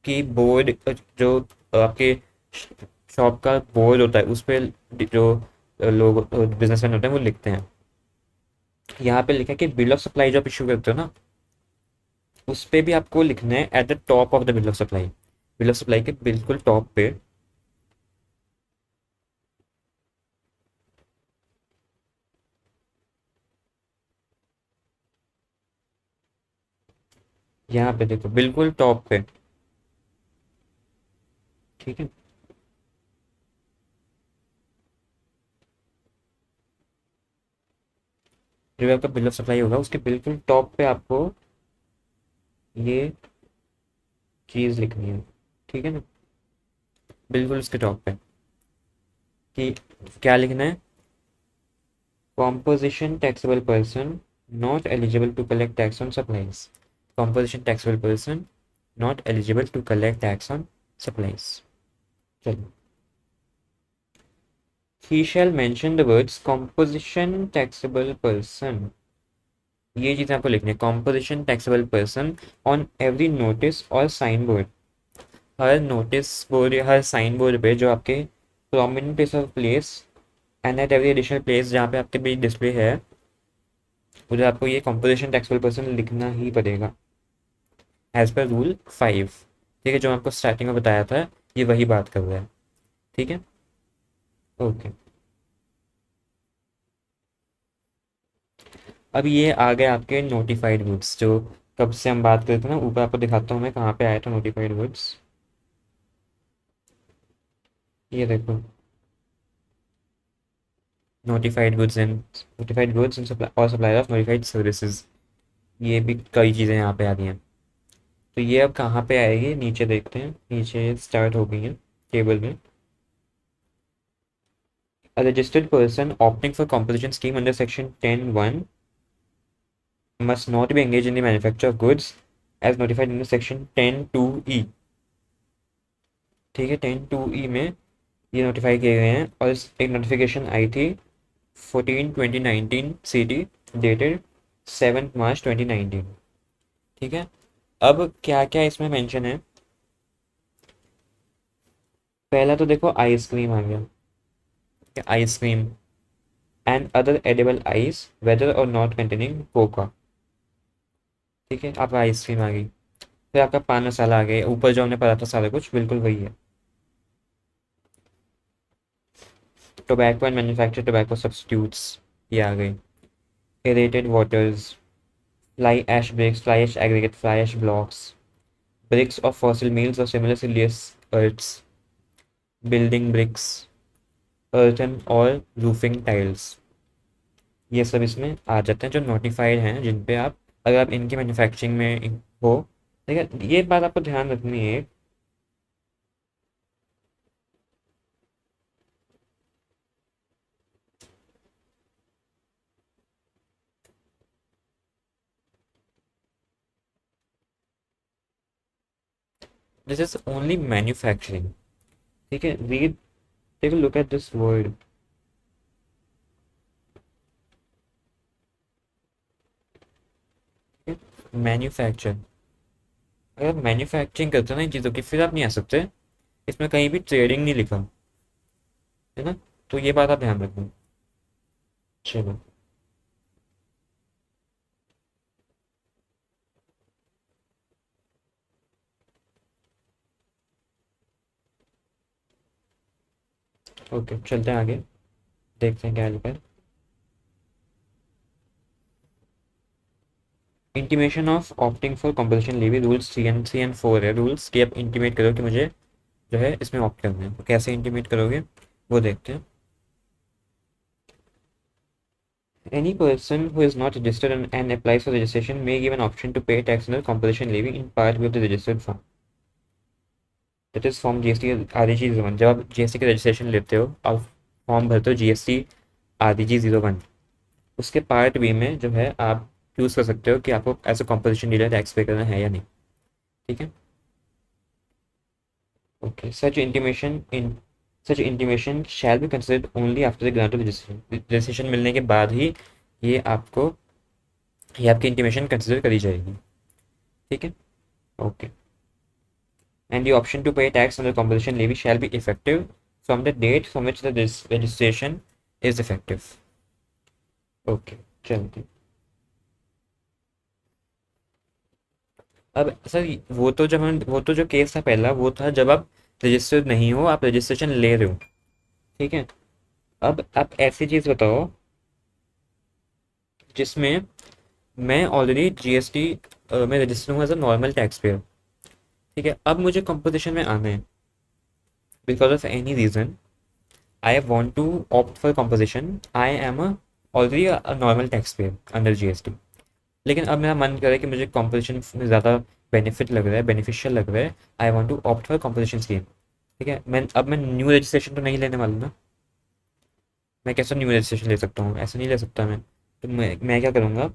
कि board जो आपके शॉप का बोर्ड होता है उस पर जो लोग बिजनेसमैन होते हैं वो लिखते हैं। यहाँ पे लिखा है कि बिल ऑफ सप्लाई जो आप इशू करते हो ना, उस पे भी आपको लिखना है at the top of the bill of supply, bill of supply के बिल्कुल टॉप पे। यहाँ पे देखो बिल्कुल टॉप पे, ठीक है। जो भी आपका बिल ऑफ सप्लाई होगा उसके बिल्कुल टॉप पे आपको ये चीज़ लिखनी है, ठीक है ना, बिल्कुल उसके टॉप पे कि क्या लिखना है। Composition taxable person not eligible to collect tax on supplies. Composition taxable person not eligible to collect tax on supplies. चलो, he shall mention the words composition taxable person, ये चीज़ आपको लिखनी है। composition taxable person on every notice और sign board, हर notice board या हर sign board पे जो आपके prominent place of place and at every additional place जहाँ पे आपके बीच डिस्प्ले है, उधर आपको ये कॉम्पोजिशन टैक्सेबल पर्सन लिखना ही पड़ेगा एज पर रूल 5, ठीक है। जो आपको स्टार्टिंग में बताया था ये वही बात कर रहा है, ठीक है। ओके, अब ये आ गए आपके नोटिफाइड गुड्स, जो कब से हम बात करते थे ना, ऊपर आपको दिखाता हूँ मैं कहाँ पे आया था नोटिफाइड गुड्स। ये देखो, notified goods and supply of notified services, ये भी कई चीज़ें यहाँ पे आ रही हैं। तो ये अब कहाँ पे आएगी, नीचे देखते हैं, नीचे स्टार्ट हो गई है टेबल में। A registered person opting for composition scheme under section 10(1) must not be engaged in the manufacture of goods as notified under section 10(2)(e). ठीक है, 10(2)(e) में ये नोटिफाई किए गए हैं और एक नोटिफिकेशन आई थी 14/2019 CT डेटेड 7 मार्च 2019, ठीक है। अब क्या क्या इसमें मेंशन है, पहला तो देखो आइसक्रीम आ गया, ice cream and other edible ice whether और नॉट कंटेनिंग कोका, ठीक है। आपका आइसक्रीम आ गई, फिर आपका पान मसाला आ गया, ऊपर जो हमने पढ़ा था सारा कुछ बिल्कुल वही है। Tobacco and manufacture tobacco substitutes ये आ गई. Aerated waters, fly ash bricks, fly ash aggregate, fly ash blocks, bricks of fossil meals or similar siliceous earths, building bricks, earthen और roofing tiles. ये सब इसमें आ जाते हैं जो नोटिफाइड हैं, जिन पे आप अगर आप इनकी मैन्युफैक्चरिंग में हो. ठीक है, ये बात आपको ध्यान रखनी है. This is only manufacturing. ठीक है, read, take a look at this word. Manufacture, अगर मैन्युफैक्चरिंग करते हो ना इन चीज़ों की, फिर आप नहीं आ सकते. इसमें कहीं भी ट्रेडिंग नहीं लिखा है ना, तो ये बात आप ध्यान रखना. चलो. ओके, चलते हैं आगे, देखते हैं क्या लिखा है. Intimation of opting for compulsion leave, rules 3 and 4 है रूल्स कि आप इंटीमेट करो कि मुझे जो है इसमें ऑप्ट करना है. तो कैसे इंटीमेट करोगे वो देखते हैं. Any person who is not registered and applies for registration may give an option to pay tax on compulsion leaving in part B of the registered form. That is form GST REG 01. जब आप GST का registration लेते हो, आप form भरते हो GST REG 01. उसके part B में जो है आप चूज़ कर सकते हो कि आपको as a compulsion dealer tax pay करना है या नहीं. ठीक है. Okay, such intimation shall be considered only after the grant of registration. Registration मिलने के बाद ही ये आपको, ये आपकी इंटीमेशन कंसिडर करी जाएगी. ठीक है. Okay. And the option to pay tax on the compulsion levy shall be effective from the date from which the registration is effective. Okay, चलते. अब सर, वो तो जो केस था पहला, वो था जब आप रजिस्टर्ड नहीं हो, आप रजिस्ट्रेशन ले रहे हो. ठीक है. अब आप ऐसी चीज़ बताओ जिसमें मैं ऑलरेडी GST में रजिस्टर हूँ as a normal tax payer. ठीक है, अब मुझे कंपोजिशन में आना है. Because of any reason I want to opt for composition. I am already normal tax payer under GST. लेकिन अब मेरा मन कर रहा है कि मुझे कंपोजिशन में ज़्यादा बेनिफिट लग रहा है, बेनिफिशियल लग रहा है. I want to opt for composition scheme. ठीक है, मैं न्यू रजिस्ट्रेशन तो नहीं लेने वाला ना. मैं कैसे न्यू रजिस्ट्रेशन ले सकता हूँ, ऐसे नहीं ले सकता मैं. तो मैं क्या करूँगा,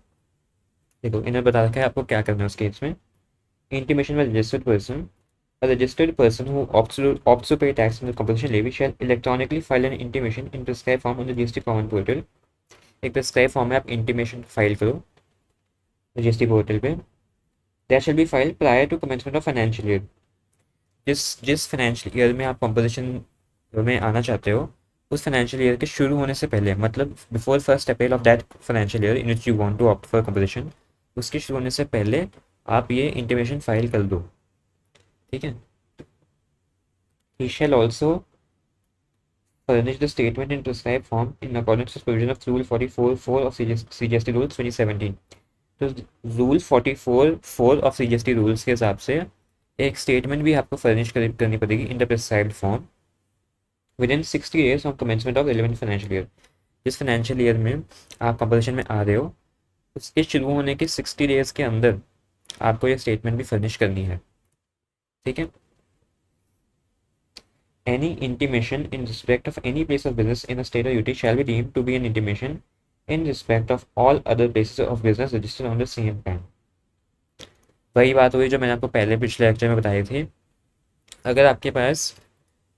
देखो इन्होंने बता रखा है आपको क्या करना है उस केस में. Intimation by registered person. A registered person who opts to pay tax on the compulsion levy shall electronically file an intimation in prescribed form on the GST common portal. एक prescribed form में आप intimation file करो GST portal पे. That shall be filed prior to commencement of financial year. जिस financial year में आप composition में आना चाहते हो, उस फाइनेंशियल ईयर के शुरू होने से पहले, मतलब before 1 April of that financial year in which you want to opt for composition, उसके शुरू होने से पहले आप ये इंटीमेशन फाइल कर दो. ठीक है. He shall also furnish the statement in prescribed form in accordance with provision of Rule 44(4) of CGST Rules 2017. तो रूल 44(4) ऑफ CGST रूल्स के हिसाब से एक स्टेटमेंट भी आपको फर्निश करनी पड़ेगी in the prescribed form with in 60 days of commencement of relevant financial year. जिस फाइनेंशियल ईयर में आप कंपल्शन में आ रहे हो, उसके शुरू होने के 60 डेज के अंदर आपको ये स्टेटमेंट भी फर्निश करनी है. ठीक है. Any intimation in respect of any place of business in a state or UT shall be deemed to be an intimation in respect of all other places of business registered on the same PAN. वही बात हुई जो मैंने आपको पहले पिछले lecture में बताई थी. अगर आपके पास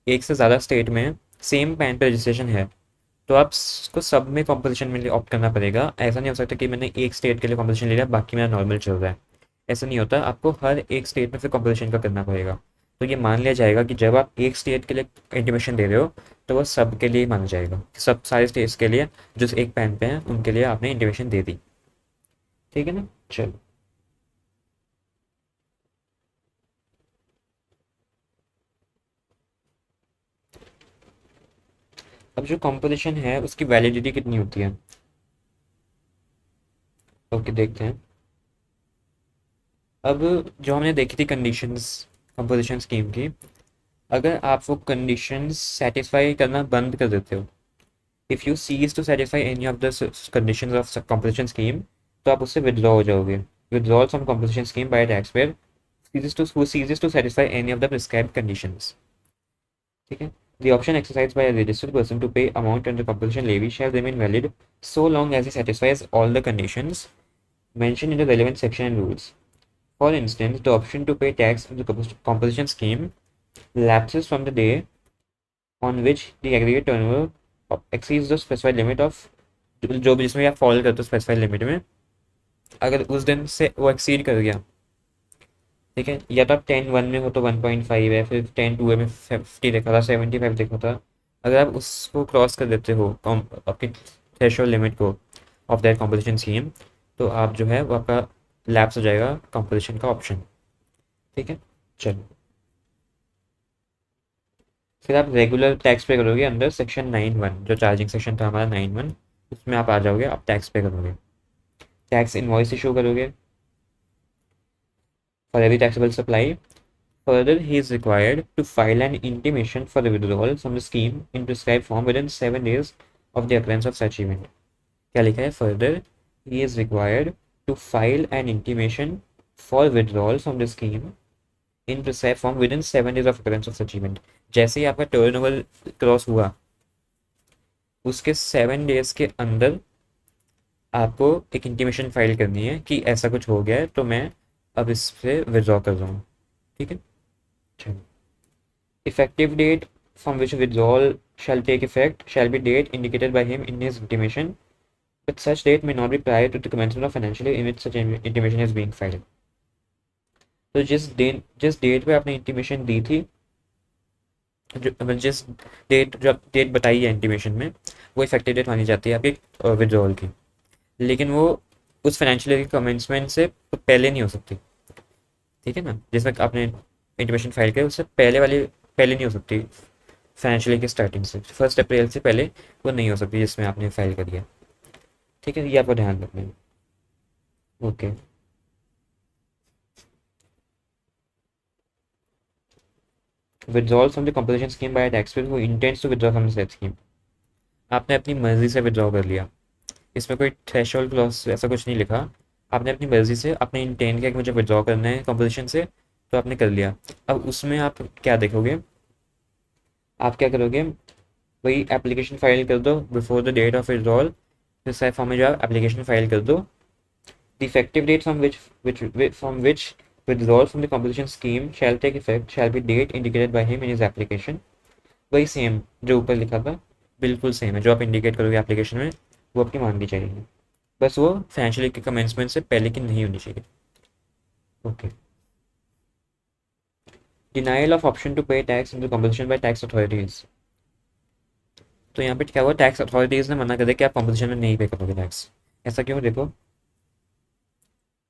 एक से ज़्यादा स्टेट में सेम पैन पे रजिस्ट्रेशन है, तो आप को सब में कॉम्पोजिशन में ऑप्ट करना पड़ेगा. ऐसा नहीं हो सकता कि मैंने एक स्टेट के लिए कॉम्पोजिशन ले लिया, बाकी मेरा नॉर्मल चल रहा है. ऐसा नहीं होता, आपको हर एक स्टेट में फिर कॉम्पोजिशन का करना पड़ेगा. तो ये मान लिया जाएगा कि जब आप एक स्टेट के लिए इंटीमेशन दे रहे हो, तो वो सब के लिए माना जाएगा. सब सारे स्टेट्स के लिए जो एक पैन पे हैं, उनके लिए आपने इंटीमेशन दे दी. ठीक है ना. चलो. अब जो कंपोजिशन है उसकी वैलिडिटी कितनी होती है, ओके देखते हैं। अब जो हमने देखी थी कंडीशंस कंपोजिशन स्कीम की, अगर आप वो कंडीशंस सेटिस्फाई करना बंद कर देते हो, if you cease to satisfy any of the conditions of composition scheme, तो आप उससे विड्रॉ हो जाओगे। Withdrawal from composition scheme by tax payer ceases to satisfy any of the prescribed conditions, ठीक है। The option exercised by a registered person to pay amount under compulsion levy shall remain valid so long as it satisfies all the conditions mentioned in the relevant section and rules. For instance, the option to pay tax under the composition scheme lapses from the day on which the aggregate turnover exceeds the specified limit of, जो भी जिसमें आप fall करते हो specified limit में, अगर उस दिन से वो एक्सीड कर गया, ठीक है, या तो आप 10 1 में हो तो 1.5 है, फिर 10 2 में 50 देखा था, 75 देखा था, अगर आप उसको क्रॉस कर देते हो आपकी थ्रेशोल्ड लिमिट को ऑफ दैट कॉम्पोजिशन स्कीम, तो आप जो है वो आपका लैप्स हो जाएगा कॉम्पोजिशन का ऑप्शन, ठीक है। चलो, फिर आप रेगुलर टैक्स पे करोगे अंडर सेक्शन 9(1), जो चार्जिंग सेक्शन था हमारा 9(1), उसमें आप आ जाओगे, आप टैक्स पे करोगे, टैक्स इनवॉइस इशू करोगे for every taxable supply. Further, he is required to file an intimation for the withdrawal from the scheme in prescribed form within 7 days of the occurrence of such event. क्या लिखा है? Further, he is required to file an intimation for withdrawal from the scheme in prescribed form within 7 days of occurrence of such event. जैसे ही आपका turnover cross हुआ, उसके 7 days के अंदर आपको एक इंटीमेशन फाइल करनी है कि ऐसा कुछ हो गया है, तो मैं अब इससे विड्रॉ कर रहा हूँ, ठीक है। चलो, effective date from which withdrawal shall take effect shall be date indicated by him in his intimation, but such date may not be prior to the commencement of financial year in which such intimation is being filed. तो जिस date पे आपने intimation दी थी, जिस date जो date बताई है intimation में, वो इफेक्टिव डेट मानी जाती है आपकी विड्रॉल की, लेकिन वो उस फाइनेंशियल ईयर के कमेंसमेंट से पहले नहीं हो सकती, ठीक है ना। जिसमें आपने इंटीमेशन फाइल किया उससे पहले नहीं हो सकती, फाइनेंशियल ईयर की स्टार्टिंग से 1 अप्रैल से पहले वो नहीं हो सकती जिसमें आपने फाइल कर दिया, ठीक है, ये आपको ध्यान रखना है। Okay, withdrawal from the composition scheme by tax payer who intends to withdraw from that scheme, आपने अपनी मर्जी से विड्रॉ कर लिया, इसमें कोई थ्रेशोल्ड क्लॉज ऐसा कुछ नहीं लिखा, आपने अपनी मर्जी से अपने इंटेंट किया कि मुझे विड्रॉ करना है कंपोजिशन से, तो आपने कर लिया। अब उसमें आप क्या देखोगे, आप क्या करोगे, वही एप्लीकेशन फाइल कर दो before the date of withdrawal, इस फॉर्म में जो आप एप्लीकेशन फाइल कर दो। The effective date from which withdrawal from the composition scheme shall take effect shall be date indicated by him in his application, वही same जो ऊपर लिखा था, बिल्कुल सेम है, जो आप इंडिकेट करोगे एप्लीकेशन में वो आपकी मान ली जाएगी, बस वो फाइनेंशियल के कमेंसमेंट से पहले की नहीं होनी चाहिए। Okay, denial of option to pay tax in the composition by tax authorities, तो यहाँ पे क्या हुआ, टैक्स अथॉरिटीज ने मना कर दिया कि आप कंपोजिशन में नहीं पे करोगे टैक्स। ऐसा क्यों? देखो,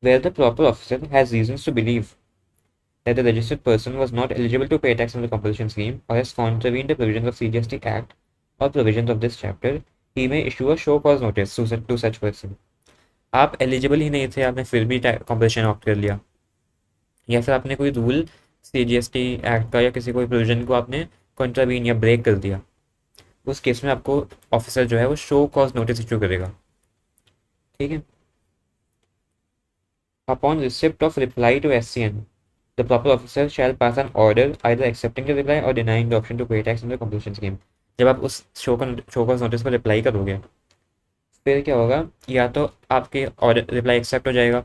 where the proper officer has reasons to believe that the registered person was not eligible to pay tax on the compulsion scheme or has contravened the provisions of CGST Act or provisions of this chapter, he may issue a show cause notice to such person. आप eligible ही नहीं थे, आपने फिर भी compulsion opt कर लिया, या फिर आपने कोई रूल CGST एक्ट का या किसी कोई प्रोविजन को आपने कॉन्ट्रावीन या ब्रेक कर दिया, उस केस में आपको ऑफिसर जो है वो शो कॉज नोटिस इशू करेगा, ठीक है। Upon receipt of reply to SCN, the proper officer shall pass an order either accepting the reply or denying the option to pay tax in the compulsion scheme. जब आप उस show cause notice पर reply करोगे, फिर क्या होगा, या तो आपके ऑर्डर रिप्लाई एक्सेप्ट हो जाएगा,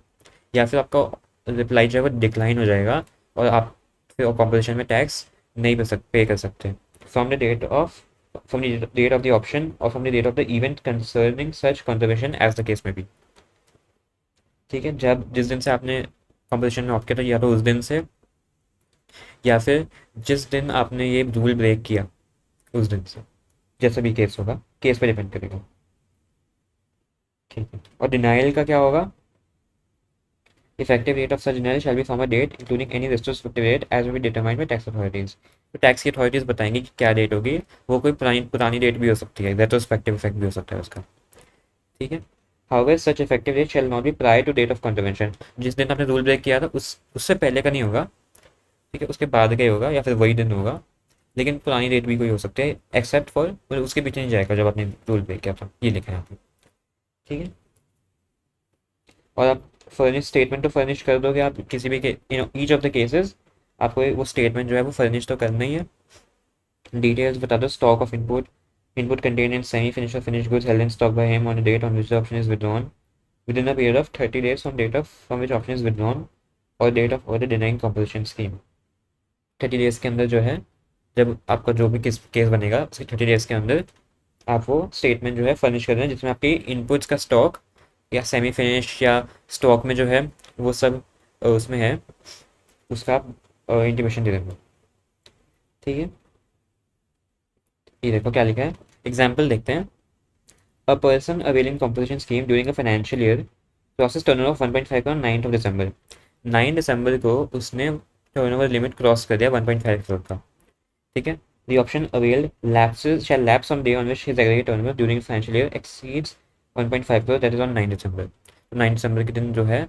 या फिर आपका रिप्लाई जो है वो डिक्लाइन हो जाएगा और आप फिर कंपल्शन में टैक्स नहीं पे कर सकते from the date of the option और from the date of the event concerning such conservation as the case में भी, ठीक है। जब जिस दिन से आपने कंपल्शन में ऑप्ट किया था, या तो उस दिन से, या फिर जिस दिन आपने ये रूल ब्रेक किया उस दिन से, जैसा भी केस होगा, केस पे डिपेंड करेगा, ठीक है। और डिनाइल का क्या होगा, effective date of such denial shall be from a date including any retrospective date as will be determined by tax authorities, तो टैक्स की अथॉरिटीज़ बताएंगी कि क्या डेट होगी। वो कोई पुरानी पुरानी डेट भी हो सकती है, रेट्रोस्पेक्टिव इफेक्ट भी हो सकता है उसका। ठीक है। However such effective date shall not be prior to date of contravention. जिस दिन आपने रूल ब्रेक किया था उससे पहले का नहीं होगा। ठीक है, उसके बाद का ही होगा या फिर वही दिन होगा। लेकिन पुरानी डेट भी कोई हो सकती है, एक्सेप्ट फॉर उसके पीछे नहीं जाएगा जब आपने रूल ब्रेक किया था, ये लिखा है यहाँ पे। ठीक है। और आप फर्निश स्टेटमेंट तो फर्निश कर दोगे आप किसी भी ईच ऑफ द केसेस। आपको वो स्टेटमेंट जो है वो फर्निश तो करना ही है। डिटेल्स बता दो, stock of input contain in semi finish और finish goods held in stock by him on the date on which the option is withdrawn within a period of 30 days from date of from which option is withdrawn or date of order denying compulsion scheme। 30 days के अंदर जो है, जब आपका जो भी case बनेगा उसके 30 डेज के अंदर आप वो स्टेटमेंट जो है फर्निश कर रहे हैं जिसमें आपकी इनपुट्स का स्टॉक या सेमी फिनिश या स्टॉक में जो है वो सब उसमें है, उसका आप इंटीमेशन दे देंगे। ठीक है। ये देखो क्या लिखा है, एग्जाम्पल देखते हैं। A person availing composition scheme during a financial year crosses turnover of 1.5 on 9 दिसंबर। 9 दिसंबर को उसने टर्नओवर लिमिट क्रॉस कर दिया 1.5 करोड़ का। ठीक है। The option availed lapses shall lapse on day on which his aggregate turnover during financial year exceeds 1.5 crore, that is on 9 दिसंबर। तो 9 दिसंबर के दिन जो है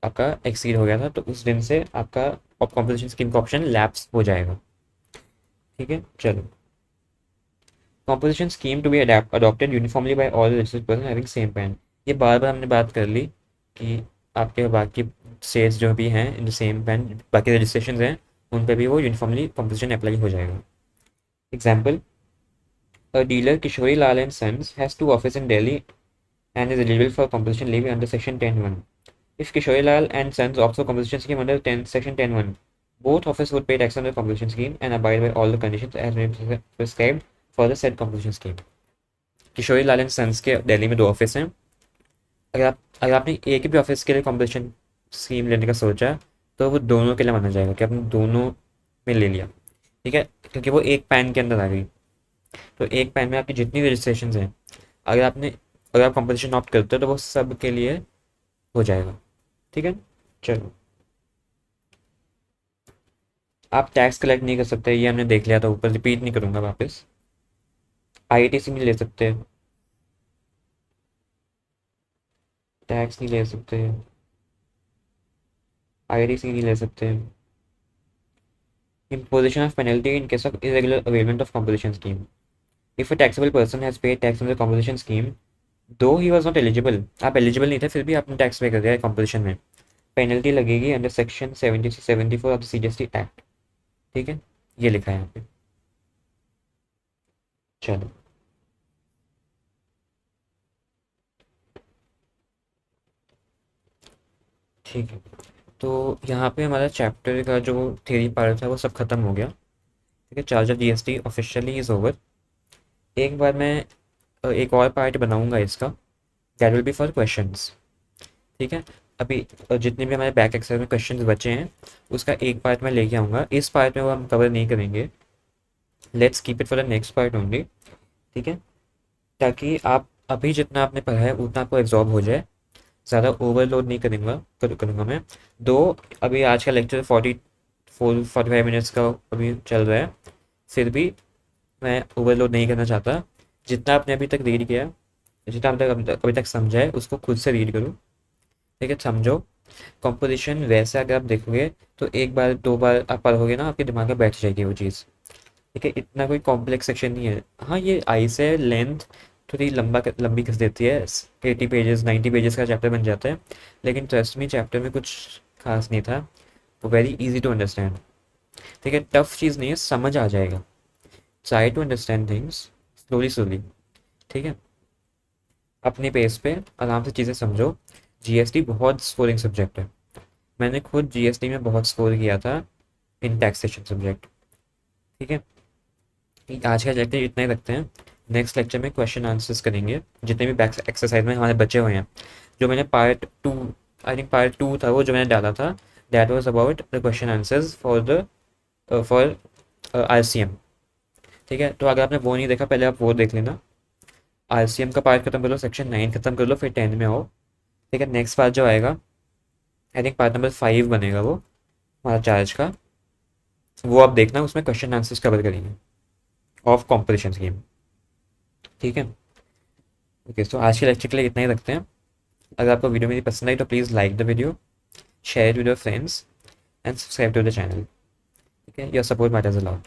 आपका एक्सीड हो गया था, तो उस दिन से आपका कॉम्पोजिशन स्कीम का ऑप्शन लैप्स हो जाएगा। ठीक है, चलो। Composition scheme to be adopted uniformly by all registered person having same PAN. ये बार बार हमने बात कर ली कि आपके बाकी स्टेट्स जो भी हैं इन द सेम पैन, बाकी रजिस्ट्रेशन हैं उन पर भी वो यूनिफॉर्मली कॉम्पोजिशन अप्लाई हो जाएगा। Example, a dealer Kishori Lal and Sons has two offices in Delhi and is eligible for composition levy under Section 10(1). If Kishori Lal and Sons opts for composition scheme under Section 10(1), both offices would pay tax under the composition scheme and abide by all the conditions as may be prescribed for the said composition scheme। Kishori Lal and sons के दिल्ली में दो office हैं। अगर आपने एक भी office के लिए कॉम्पोजिशन स्कीम लेने का सोचा तो वो दोनों के लिए माना जाएगा कि आपने दोनों में ले लिया। ठीक है, क्योंकि वो एक पैन के अंदर आ गई। तो एक पैन में आपकी जितनी रजिस्ट्रेशन हैं, अगर आप कंपटीशन ऑप्ट करते हो तो वो सब के लिए हो जाएगा। ठीक है, चलो। आप टैक्स कलेक्ट नहीं कर सकते, ये हमने देख लिया था ऊपर, रिपीट नहीं करूंगा वापस। आईटीसी नहीं ले सकते, टैक्स नहीं ले सकते, आईटीसी नहीं ले सकते। Imposition of penalty in case of irregular availment of composition scheme। If a taxable person has paid tax under the composition scheme, though he was not eligible, आप एलिजिबल नहीं थे फिर भी आपने टैक्स पे कर दिया है कंपोजिशन में, पेनल्टी लगेगी under section 74 of the CGST act. ठीक है, ये लिखा है यहाँ पे। चलो, ठीक है। तो यहाँ पे हमारा चैप्टर का जो थ्योरी पार्ट था वो सब खत्म हो गया। ठीक है, charge of GST officially is over. एक बार मैं एक और पार्ट बनाऊंगा इसका, that will be for questions. ठीक है, अभी जितने भी हमारे बैक एक्सरसाइज में क्वेश्चंस बचे हैं उसका एक पार्ट मैं लेके आऊँगा। इस पार्ट में वो हम कवर नहीं करेंगे, let's keep it for the next part only. ठीक है, ताकि आप अभी जितना आपने पढ़ा है उतना आपको एब्जॉर्ब हो जाए, ज़्यादा ओवरलोड नहीं करूँगा मैं। दो अभी आज का लेक्चर 45 मिनट्स का अभी चल रहा है, फिर भी मैं ओवरलोड नहीं करना चाहता। जितना आपने अभी तक रीड किया, जितना अभी तक समझा है उसको खुद से रीड करो। ठीक है, समझो। कंपोजिशन वैसे अगर आप देखोगे तो एक बार दो बार आप पढ़ोगे ना, आपके दिमाग में बैठ जाएगी वो चीज़। ठीक है, इतना कोई कॉम्प्लेक्स सेक्शन नहीं है। हाँ, ये आई से लेंथ थोड़ी लंबी कर देती है, 80 पेजेस 90 पेजेस का चैप्टर बन जाता है, लेकिन ट्रस्ट मी चैप्टर में कुछ खास नहीं था, वो वेरी इजी टू अंडरस्टैंड। ठीक है, टफ चीज़ नहीं है, समझ आ जाएगा। Try to understand things slowly slowly. ठीक है, अपने पेस पे आराम से चीज़ें समझो। जीएसटी बहुत स्कोरिंग सब्जेक्ट है, मैंने खुद जीएसटी में बहुत स्कोर किया था इन टैक्सेशन सब्जेक्ट। ठीक है, आज का लेक्चर इतना ही रखते हैं। नेक्स्ट लेक्चर में क्वेश्चन आंसर्स करेंगे जितने भी बैक एक्सरसाइज में हमारे बचे हुए हैं। जो मैंने पार्ट 2, आई थिंक पार्ट 2 था वो जो मैंने डाला था, that was about the question answers for RCM. ठीक है, तो अगर आपने वो नहीं देखा पहले आप वो देख लेना। आरसीएम का पार्ट खत्म कर लो, सेक्शन 9 खत्म कर लो, फिर 10 में आओ। ठीक है, नेक्स्ट पार्ट जो आएगा आई थिंक पार्ट नंबर 5 बनेगा वो हमारा चार्ज का। वो आप देखना, उसमें क्वेश्चन आंसर्स कवर करेंगे ऑफ कॉम्पोजिशन गेम। ठीक है। ओके, तो आज के लेक्चर के लिए इतना ही रखते हैं। अगर आपको वीडियो मेरी पसंद आई तो please like the video, share with your friends and subscribe to the channel. ठीक है, your support matters a lot.